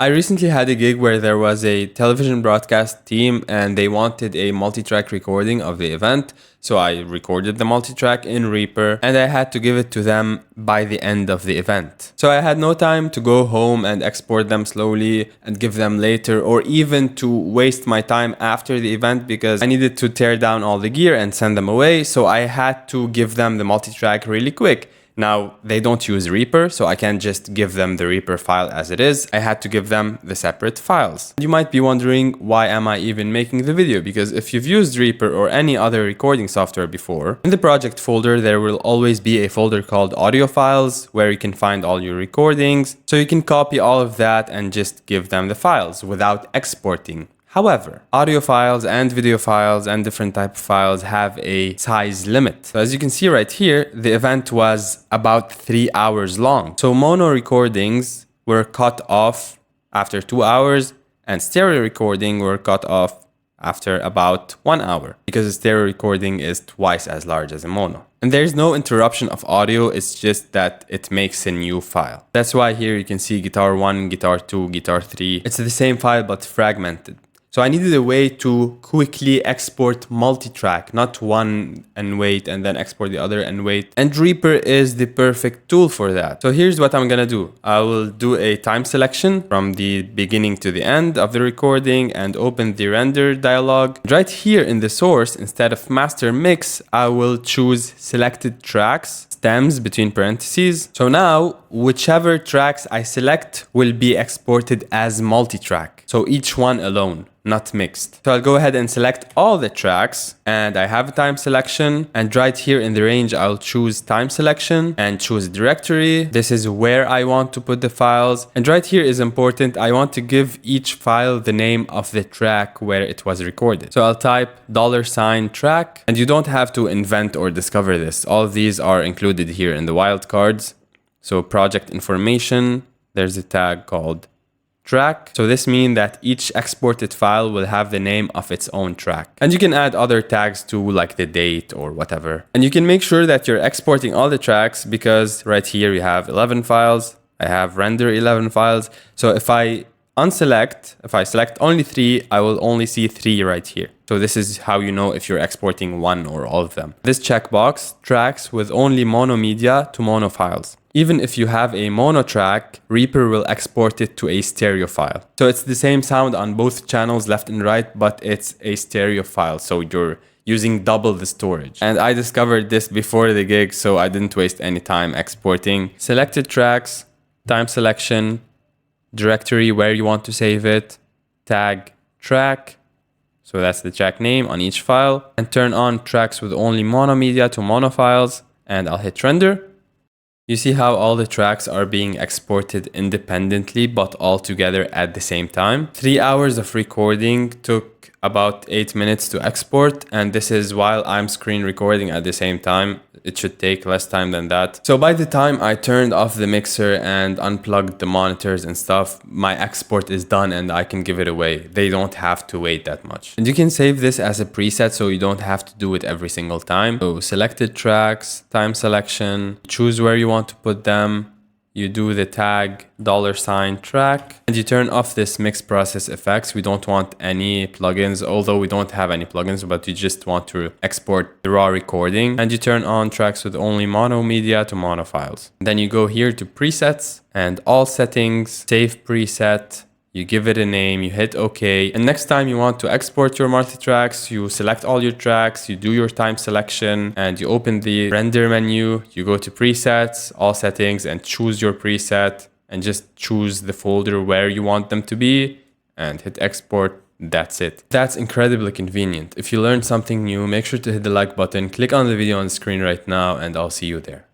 I recently had a gig where there was a television broadcast team and they wanted a multi-track recording of the event. So I recorded the multi-track in Reaper and I had to give it to them by the end of the event. So I had no time to go home and export them slowly and give them later, or even to waste my time after the event because I needed to tear down all the gear and send them away. So I had to give them the multi-track really quick. Now, they don't use Reaper, so I can't just give them the Reaper file as it is. I had to give them the separate files. You might be wondering, why am I even making the video? Because if you've used Reaper or any other recording software before, in the project folder, there will always be a folder called audio files where you can find all your recordings. So you can copy all of that and just give them the files without exporting. However, audio files and video files and different type of files have a size limit. So as you can see right here, the event was about 3 hours long. So mono recordings were cut off after 2 hours and stereo recording were cut off after about 1 hour because a stereo recording is twice as large as a mono. And there's no interruption of audio, it's just that it makes a new file. That's why here you can see guitar 1, guitar 2, guitar 3. It's the same file but fragmented. So I needed a way to quickly export multi-track, not one and wait and then export the other and wait. And Reaper is the perfect tool for that. So here's what I'm gonna do. I will do a time selection from the beginning to the end of the recording and open the render dialog. Right here in the source, instead of master mix, I will choose selected tracks, stems between parentheses. So now, whichever tracks I select will be exported as multi-track. So each one alone, not mixed. So I'll go ahead and select all the tracks and I have a time selection, and right here in the range I'll choose time selection and choose directory. This is where I want to put the files, and right here is important. I want to give each file the name of the track where it was recorded. So I'll type $track, and you don't have to invent or discover this. All of these are included here in the wildcards. So project information, there's a tag called track. So this means that each exported file will have the name of its own track. And you can add other tags too, like the date or whatever. And you can make sure that you're exporting all the tracks because right here you have 11 files. I have render 11 files. So if I select only 3, I will only see 3 right here. So this is how you know if you're exporting one or all of them. This checkbox tracks with only mono media to mono files. Even if you have a mono track, Reaper will export it to a stereo file. So it's the same sound on both channels, left and right, but it's a stereo file. So you're using double the storage. And I discovered this before the gig, so I didn't waste any time exporting. Selected tracks, time selection, directory where you want to save it, tag track. So that's the track name on each file, and turn on tracks with only mono media to mono files, and I'll hit render. You see how all the tracks are being exported independently but all together at the same time. 3 hours of recording took about 8 minutes to export, and this is while I'm screen recording at the same time. It should take less time than that. So by the time I turned off the mixer and unplugged the monitors and stuff, my export is done and I can give it away. They don't have to wait that much. And you can save this as a preset so you don't have to do it every single time. So selected tracks, time selection, choose where you want to put them. You do the tag $track, and you turn off this mix process effects. We don't want any plugins, although we don't have any plugins, but you just want to export the raw recording. And you turn on tracks with only mono media to mono files. Then you go here to presets and all settings, save preset. You give it a name, you hit OK. And next time you want to export your multi-tracks, you select all your tracks, you do your time selection, and you open the render menu. You go to presets, all settings, and choose your preset, and just choose the folder where you want them to be, and hit export. That's it. That's incredibly convenient. If you learned something new, make sure to hit the like button, click on the video on the screen right now, and I'll see you there.